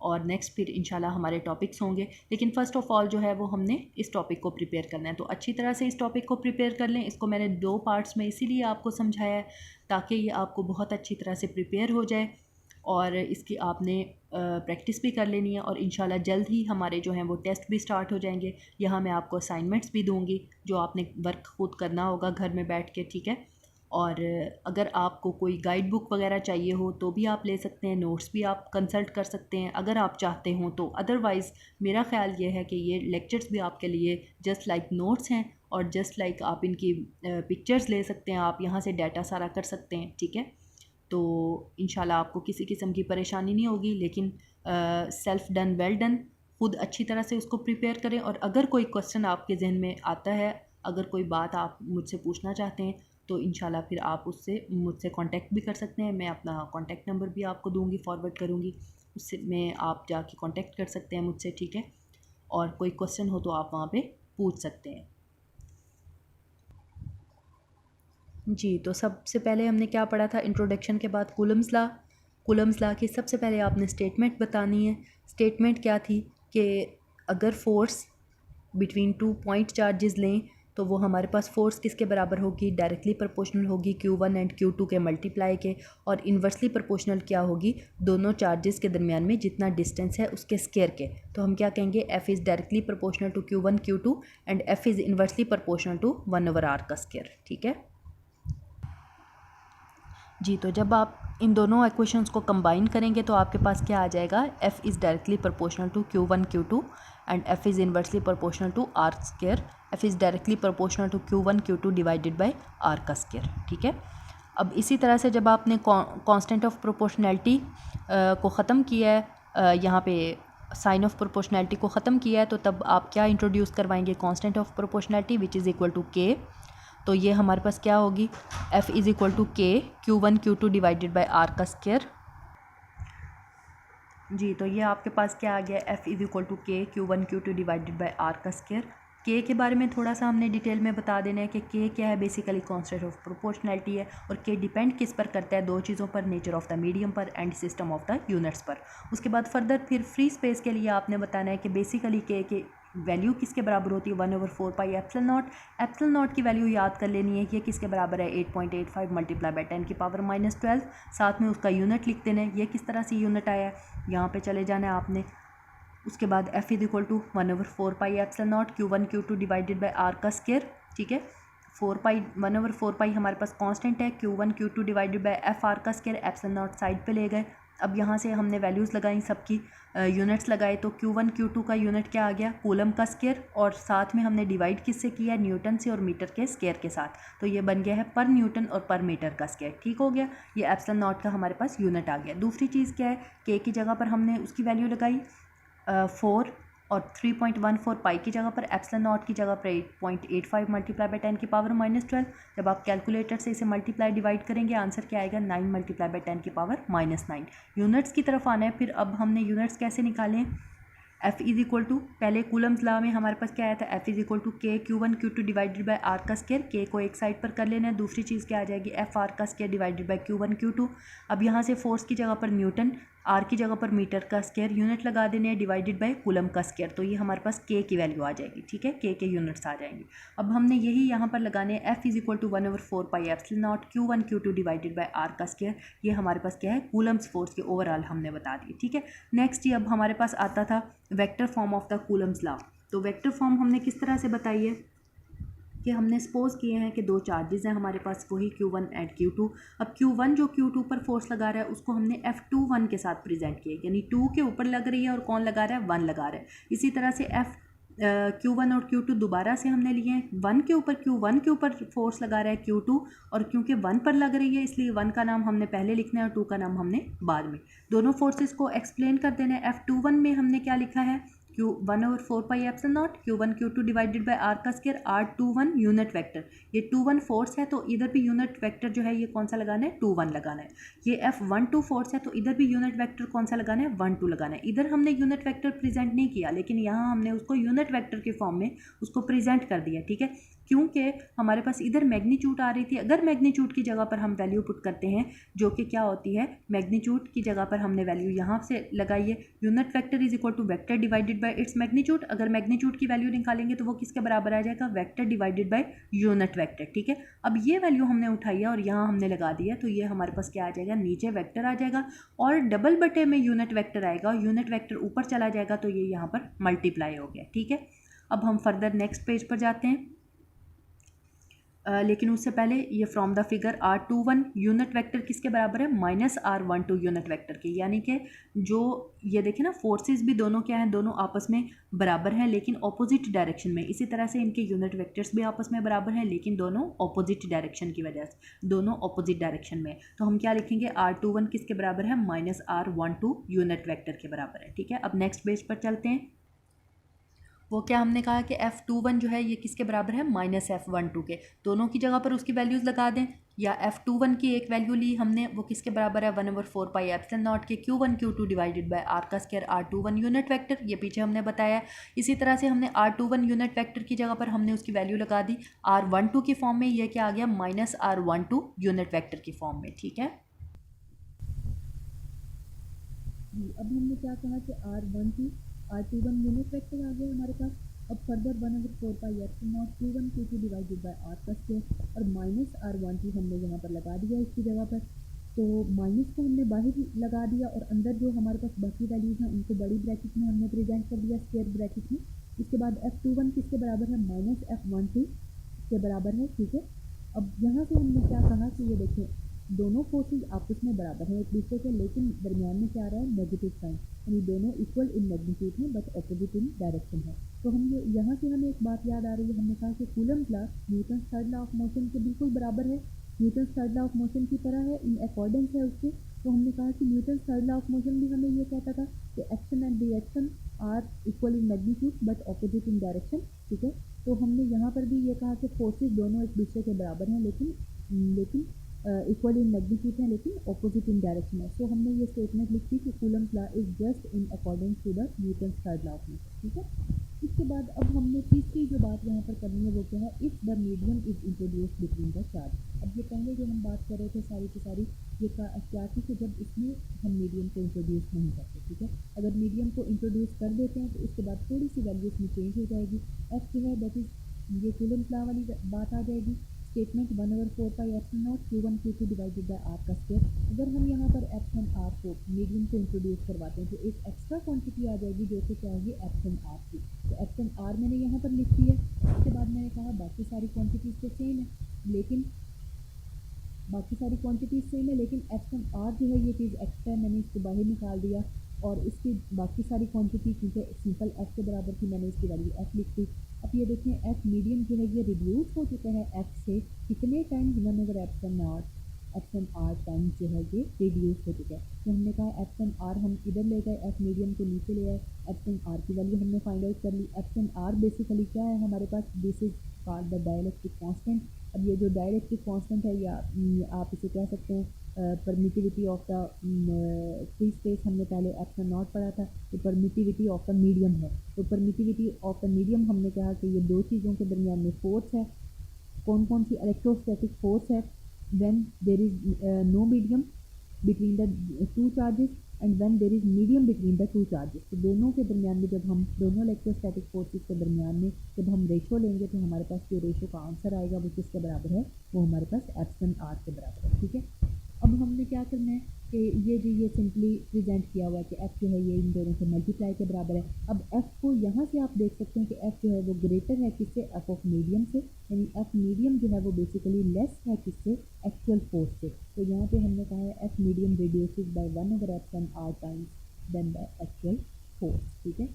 Speaker 1: और नेक्स्ट फिर इंशाल्लाह हमारे टॉपिक्स होंगे। लेकिन फ़र्स्ट ऑफ़ ऑल जो है वो हमने इस टॉपिक को प्रिपेयर करना है, तो अच्छी तरह से इस टॉपिक को प्रिपेयर कर लें। इसको मैंने 2 पार्ट्स में इसीलिए आपको समझाया है ताकि ये आपको बहुत अच्छी तरह से प्रिपेयर हो जाए और इसकी आपने प्रैक्टिस भी कर लेनी है। और इंशाल्लाह जल्द ही हमारे जो हैं वो टेस्ट भी स्टार्ट हो जाएंगे। यहाँ मैं आपको असाइनमेंट्स भी दूँगी जो आपने वर्क खुद करना होगा घर में बैठ के, ठीक है। और अगर आपको कोई गाइड बुक वगैरह चाहिए हो तो भी आप ले सकते हैं, नोट्स भी आप कंसल्ट कर सकते हैं अगर आप चाहते हो तो। अदरवाइज़ मेरा ख़्याल ये है कि ये लेक्चर्स भी आपके लिए जस्ट लाइक नोट्स हैं और जस्ट लाइक आप इनकी पिक्चर्स ले सकते हैं, आप यहाँ से डाटा सारा कर सकते हैं, ठीक है। तो इंशाल्लाह आपको किसी किस्म की परेशानी नहीं होगी। लेकिन सेल्फ़ डन वेल डन, खुद अच्छी तरह से उसको प्रिपेयर करें। और अगर कोई क्वेश्चन आपके जहन में आता है, अगर कोई बात आप मुझसे पूछना चाहते हैं तो इंशाल्लाह फिर आप उससे मुझसे कांटेक्ट भी कर सकते हैं। मैं अपना कांटेक्ट नंबर भी आपको दूंगी, फॉरवर्ड करूंगी, उससे में आप जाके कांटेक्ट कर सकते हैं मुझसे, ठीक है। और कोई क्वेश्चन हो तो आप वहाँ पे पूछ सकते हैं। जी, तो सबसे पहले हमने क्या पढ़ा था, इंट्रोडक्शन के बाद कूलम्स लॉ। कूलम्स लॉ की सबसे पहले आपने स्टेटमेंट बतानी है। स्टेटमेंट क्या थी कि अगर फोर्स बिटवीन 2 पॉइंट चार्जेस लें तो वो हमारे पास फोर्स किसके बराबर होगी, डायरेक्टली प्रोपोर्शनल होगी Q1 एंड Q2 के मल्टीप्लाई के, और इन्वर्सली प्रोपोर्शनल क्या होगी, दोनों चार्जेस के दरमियान में जितना डिस्टेंस है उसके स्केयर के। तो हम क्या कहेंगे, F is directly proportional to Q1 Q2 and F is inversely proportional to 1/r का स्केयर, ठीक है जी। तो जब आप इन दोनों इक्वेशंस को कंबाइन करेंगे तो आपके पास क्या आ जाएगा, F is directly proportional to Q1 Q2 and F is inversely proportional to R square. F is directly proportional to Q1 Q2 divided by R का स्क्वायर, ठीक है। अब इसी तरह से जब आपने कांस्टेंट ऑफ प्रोपोर्शनैलिटी को ख़त्म किया है, यहाँ पे साइन ऑफ प्रोपोर्शनैलिटी को ख़त्म किया है, तो तब आप क्या इंट्रोड्यूस करवाएंगे, constant of proportionality which is equal to K। तो ये हमारे पास क्या होगी, F is equal to K Q1 Q2 divided by R का स्क्वायर। जी, तो ये आपके पास क्या आ गया, F is equal to K Q1 Q2 divided by R का स्क्वायर। K के बारे में थोड़ा सा हमने डिटेल में बता देना है कि K क्या है, बेसिकली कांस्टेंट ऑफ प्रोपोर्शनैलिटी है। और K डिपेंड किस पर करता है, दो चीज़ों पर, नेचर ऑफ द मीडियम पर and system of the units पर। उसके बाद फर्दर फिर फ्री स्पेस के लिए आपने बताना है कि बेसिकली K के वैल्यू किसके बराबर होती है, 1/4 pi epsilon naught. Epsilon not की वैल्यू याद कर लेनी है, ये किसके बराबर है, 8.85 मल्टीप्लाई बाय 10 की पावर -12। साथ में उसका यूनिट लिख देना है, ये किस तरह से यूनिट आया है, यहाँ पे चले जाना है आपने। उसके बाद F is equal to 1/4 pi epsilon not Q1 Q2 divided by R का स्क्वायर, ठीक है। 1/4 पाई हमारे पास कांस्टेंट है, Q1 Q2 divided bye FR का स्क्वायर, एप्सिलॉन नॉट साइड पे ले गए। अब यहाँ से हमने वैल्यूज़ लगाई, सबकी यूनिट्स लगाए, तो Q1 Q2 का यूनिट क्या आ गया, कूलम का स्क्वायर, और साथ में हमने डिवाइड किससे किया, न्यूटन से और मीटर के स्क्वायर के साथ। तो ये बन गया है पर न्यूटन और पर मीटर का स्क्वायर, ठीक हो गया। ये एप्सिलॉन नॉट का हमारे पास यूनिट आ गया। दूसरी चीज़ क्या है, K की जगह पर हमने उसकी वैल्यू लगाई 4, और 3.14 पाई की जगह पर, एप्सिलॉन नॉट की जगह पर 8.85 मल्टीप्लाई बाय 10 की पावर -12। जब आप कैलकुलेटर से इसे मल्टीप्लाई डिवाइड करेंगे, आंसर क्या आएगा, 9 मल्टीप्लाई बाय 10 की पावर -9। यूनिट्स की तरफ आना है। फिर अब हमने यूनिट्स कैसे निकालें, F इज इक्वल टू, पहले कूलम्स लॉ में हमारे पास क्या आया था, F is equal to K Q1 Q2 divided by R का स्क्वायर। K को एक साइड पर कर लेना है। दूसरी चीज़ क्या आ जाएगी, F R का square divided by Q1 Q2। अब यहाँ से फोर्स की जगह पर न्यूटन, R की जगह पर मीटर का स्क्वायर, यूनिट लगा देने हैं, डिवाइडेड बाय कूलम का स्क्वायर। तो ये हमारे पास K की वैल्यू आ जाएगी, ठीक है, K के यूनिट्स आ जाएंगे। अब हमने यही यहाँ पर लगाने हैं, F is equal to 1/4 pi epsilon not Q1 Q2 divided by R का स्क्वायर। ये हमारे पास क्या है, कूलम्स फोर्स के ओवरऑल हमने बता दिए, ठीक है। नेक्स्ट ये अब हमारे पास आता था vector form of the Coulomb's law. तो वेक्टर फॉर्म हमने किस तरह से बताई है कि हमने सपोज किए हैं कि दो चार्जेस हैं हमारे पास, वही Q1 एंड Q2। अब Q1 जो Q2 पर फोर्स लगा रहा है उसको हमने F21 के साथ प्रेजेंट किया, यानी 2 के ऊपर लग रही है और कौन लगा रहा है, 1 लगा रहा है। इसी तरह से Q1 और Q2 दोबारा से हमने लिए हैं, 1 के ऊपर, Q1 के ऊपर फोर्स लगा रहा है Q2, और क्योंकि 1 पर लग रही है इसलिए 1 का नाम हमने पहले लिखना है और 2 का नाम हमने बाद में। दोनों फोर्सेस को एक्सप्लेन कर देना है। F21 में हमने क्या लिखा है, Q1/4 pi epsilon not Q1 Q2 divided by R का स्क्वायर, R21 यूनिट वेक्टर। ये 21 फोर्स है तो इधर भी यूनिट वेक्टर जो है ये कौन सा लगाना है, 21 लगाना है। ये F12 फोर्स है तो इधर भी यूनिट वेक्टर कौन सा लगाना है, 12 लगाना है। इधर हमने यूनिट वेक्टर प्रेजेंट नहीं किया, लेकिन यहाँ हमने उसको यूनिट वेक्टर के फॉर्म में उसको प्रेजेंट कर दिया, ठीक है। क्योंकि हमारे पास इधर मैग्नीट्यूड आ रही थी। अगर मैग्नीट्यूड की जगह पर हम वैल्यू पुट करते हैं जो कि क्या होती है, मैग्नीट्यूड की जगह पर हमने वैल्यू यहाँ से लगाई है, unit vector is equal to vector divided by its magnitude. अगर मैग्नीट्यूड की वैल्यू निकालेंगे तो वो किसके बराबर आ जाएगा, vector divided by unit vector. ठीक है, अब ये वैल्यू हमने उठाई है और यहाँ हमने लगा दिया, तो ये हमारे पास क्या आ जाएगा, नीचे वेक्टर आ जाएगा और डबल बटे में यूनिट वेक्टर आएगा और यूनिट वेक्टर ऊपर चला जाएगा, तो ये यहाँ पर मल्टीप्लाई हो गया। ठीक है, अब हम फर्दर नेक्स्ट पेज पर जाते हैं। लेकिन उससे पहले ये from the figure R21 unit vector किसके बराबर है, -R12 यूनिट वेक्टर के। यानी कि जो ये देखें ना, फोर्सेस भी दोनों क्या हैं, दोनों आपस में बराबर हैं लेकिन ऑपोजिट डायरेक्शन में। इसी तरह से इनके यूनिट वेक्टर्स भी आपस में बराबर हैं लेकिन दोनों ऑपोजिट डायरेक्शन की वजह से, दोनों ऑपोजिट डायरेक्शन में। तो हम क्या लिखेंगे, R21 किसके बराबर है, -R12 यूनिट वेक्टर के बराबर है। ठीक है, अब नेक्स्ट पेज पर चलते हैं। वो क्या हमने कहा कि F21 जो है ये किसके बराबर है, -F12 के। दोनों की जगह पर उसकी वैल्यूज़ लगा दें, या F21 की एक वैल्यू ली हमने, वो किसके बराबर है, 1/4 पाई एप्सिलॉन नॉट के Q1 Q2 divided by R का स्क्वायर R21 यूनिट वेक्टर, ये पीछे हमने बताया। इसी तरह से हमने R21 यूनिट वेक्टर की जगह पर हमने उसकी वैल्यू लगा दी R12 की फॉर्म में, ये क्या आ गया, -R12 यूनिट वेक्टर की फॉर्म में। ठीक है, अब हमने क्या कहा कि R21 यूनिट वेक्टर आ गया हमारे पास। अब further 1/4 pi epsilon not Q1 Q2 divided by R का स्क्वायर और -R12 हमने यहाँ पर लगा दिया इसकी जगह पर। तो माइनस को हमने बाहर लगा दिया और अंदर जो हमारे पास बाकी वैल्यूज़ हैं उनको बड़ी ब्रैकेट में हमने प्रेजेंट कर दिया स्क्वायर ब्रैकेट में। इसके बाद F21 किसके बराबर है, -F12 के बराबर है। ठीक है, अब यहाँ से हमने क्या कहा कि ये देखें दोनों फोर्सेस आपस में बराबर हैं एक दूसरे के, लेकिन दरमियान में क्या आ रहा है, नेगेटिव साइन, यानी दोनों इक्वल इन मैग्नीट्यूड हैं बट ऑपोजिट इन डायरेक्शन है। तो हम ये यहाँ से हमें एक बात याद आ रही है, हमने कहा कि Coulomb's law Newton third law of motion के बिल्कुल बराबर है, Newton third law of motion की तरह है, इन अकॉर्डेंस है उसके। तो हमने कहा कि Newton third law of motion भी हमें ये कहता था कि action and reaction are equal in magnitude but opposite in direction. ठीक है, तो हमने यहाँ पर भी ये कहा कि फोर्सेस दोनों एक दूसरे के बराबर हैं लेकिन इक्वल इन मैग्नीट्यूड है लेकिन ऑपोजिट इन डायरेक्शन है। सो हमने ये स्टेटमेंट लिखी कि Coulomb's law is just in accordance to the Newton third law of motion. ठीक है, इसके बाद अब हमने तीसरी जो बात यहाँ पर करनी है वो क्या है, if the medium is introduce between the charge. अब ये पहले जो हम बात कर रहे थे सारी की सारी ये क्या थी कि जब इसमें हम मीडियम को इंट्रोड्यूस नहीं करते। ठीक है, अगर मीडियम को इंट्रोड्यूस कर देते हैं तो उसके बाद थोड़ी सी वैल्यू इसमें चेंज हो जाएगी। एफ जो है दैट इज ये कूलम्स लॉ वाली बात आ जाएगी। Statement 1/4 pi epsilon not Q1 Q2 divided by R का स्क्वायर। अगर हम यहाँ पर एप्सिलॉन R को मीडियम को इंट्रोड्यूस करवाते हैं तो एक एक्स्ट्रा क्वांटिटी आ जाएगी जो कि क्या होगी, एप्सिलॉन R की। तो एप्सिलॉन R मैंने यहाँ पर लिख दी है। उसके बाद मैंने कहा बाकी सारी क्वांटिटीज़ तो सेम है लेकिन एप्सिलॉन R जो है ये चीज़ एक्स्ट्रा है, मैंने इसको बाहर निकाल दिया और इसकी बाकी सारी क्वांटिटी क्योंकि सिंपल f के बराबर थी मैंने इसकी वैल्यू f लिख दी। अब ये देखें f मीडियम जो है ये रिड्यूस हो चुका है f से कितने टाइम्स, 1/एप्सिलॉन R टाइम्स जो है ये रिड्यूस हो चुका है। तो हमने कहा एप्सिलॉन R हम इधर ले गए, f मीडियम को नीचे ले आए, एप्सिलॉन R की वैल्यू हमने फाइंड आउट कर ली। एप्सिलॉन R बेसिकली क्या है हमारे पास, this is called the dielectric constant. अब ये जो डाइलेक्ट्रिक कांस्टेंट है या आप इसे कह सकते हैं permittivity of the free space, हमने पहले एप्सिलॉन नॉट पढ़ा था, तो परमिटिविटी ऑफ द मीडियम है। तो परमिटिविटी ऑफ द मीडियम हमने कहा कि ये दो चीज़ों के दरमियान में फोर्स है। कौन कौन सी, इलेक्ट्रोस्टैटिक फोर्स है when there is no medium between the two charges and when there is medium between the two charges. तो दोनों के दरमियान में जब हम दोनों इलेक्ट्रोस्टैटिक फोर्सेस के दरमियान में जब हम रेशो लेंगे तो हमारे पास जो रेशो का आंसर आएगा वो किसके बराबर है, वो हमारे पास एप्सिलॉन R के बराबर है। ठीक है, अब हमने क्या करना है कि ये सिंपली प्रेजेंट किया हुआ है कि f जो है ये इन दोनों से मल्टीप्लाई के बराबर है। अब f को यहाँ से आप देख सकते हैं कि f जो है वो ग्रेटर है किससे, f ऑफ मीडियम से, यानी f मीडियम जो है वो बेसिकली लेस है किससे, एक्चुअल फोर्स से। तो यहाँ पे हमने कहा है f मीडियम रिड्यूसेस बाय 1/एप्सिलॉन R times then by actual force. ठीक है,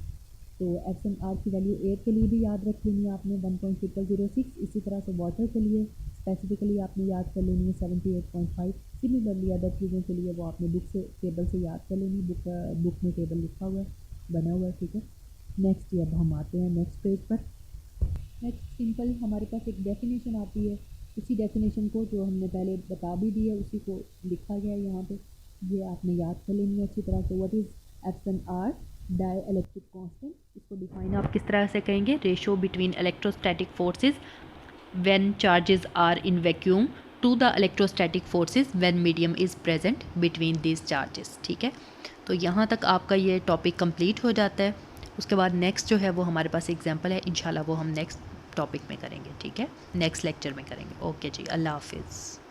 Speaker 1: तो एप्सिलॉन R की वैल्यू एयर के लिए भी याद रख लेनी है आपने 1.0006। इसी तरह से वाटर के लिए स्पेसिफिकली आपने याद कर लेनी है 78.5। सिमिलरली अदर चीज़ों के लिए वो आपने बुक से टेबल से याद कर लेनी, बुक में टेबल लिखा हुआ है, बना हुआ है। ठीक है, नेक्स्ट अब हम आते हैं नेक्स्ट पेज पर। नेक्स्ट सिंपल हमारे पास एक डेफिनेशन आती है, उसी डेफिनेशन को जो हमने पहले बता भी दी है उसी को लिखा गया है यहाँ पे, ये आपने याद कर लेनी है अच्छी तरह से। What is epsilon R, dielectric constant. इसको डिफाइन आप किस तरह से कहेंगे, ratio between electrostatic forces when charges are in vacuum to the electrostatic forces when medium is present between this charges. ठीक है, तो यहाँ तक आपका ये टॉपिक कंप्लीट हो जाता है। उसके बाद नेक्स्ट जो है वो हमारे पास एग्जाम्पल है, इंशाल्लाह वो हम नेक्स्ट टॉपिक में करेंगे। ठीक है, नेक्स्ट लेक्चर में करेंगे। ओके जी, अल्लाह हाफिज़।